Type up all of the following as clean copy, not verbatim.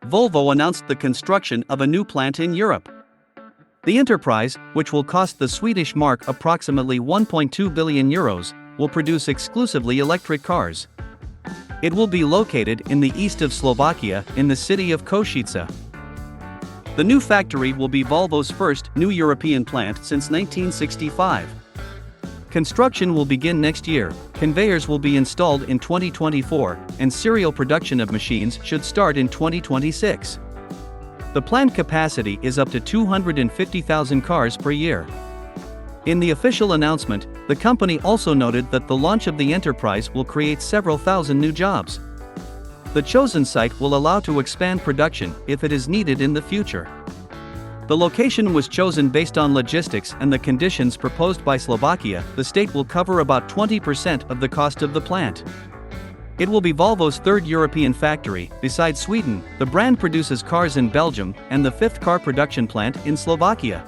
Volvo announced the construction of a new plant in Europe. The enterprise, which will cost the Swedish mark approximately 1.2 billion euros, will produce exclusively electric cars. It will be located in the east of Slovakia, in the city of Kosice. The new factory will be Volvo's first new European plant since 1965. Construction will begin next year, conveyors will be installed in 2024, and serial production of machines should start in 2026. The planned capacity is up to 250,000 cars per year. In the official announcement, the company also noted that the launch of the enterprise will create several thousand new jobs. The chosen site will allow to expand production if it is needed in the future. The location was chosen based on logistics and the conditions proposed by Slovakia. The state will cover about 20% of the cost of the plant. It will be Volvo's third European factory. Besides Sweden, the brand produces cars in Belgium and the fifth car production plant in Slovakia.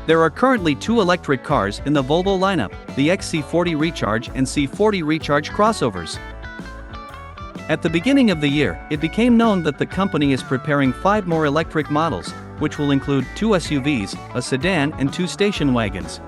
There are currently 2 electric cars in the Volvo lineup, the XC40 Recharge and C40 Recharge crossovers. At the beginning of the year, it became known that the company is preparing 5 more electric models, which will include 2 SUVs, a sedan and 2 station wagons.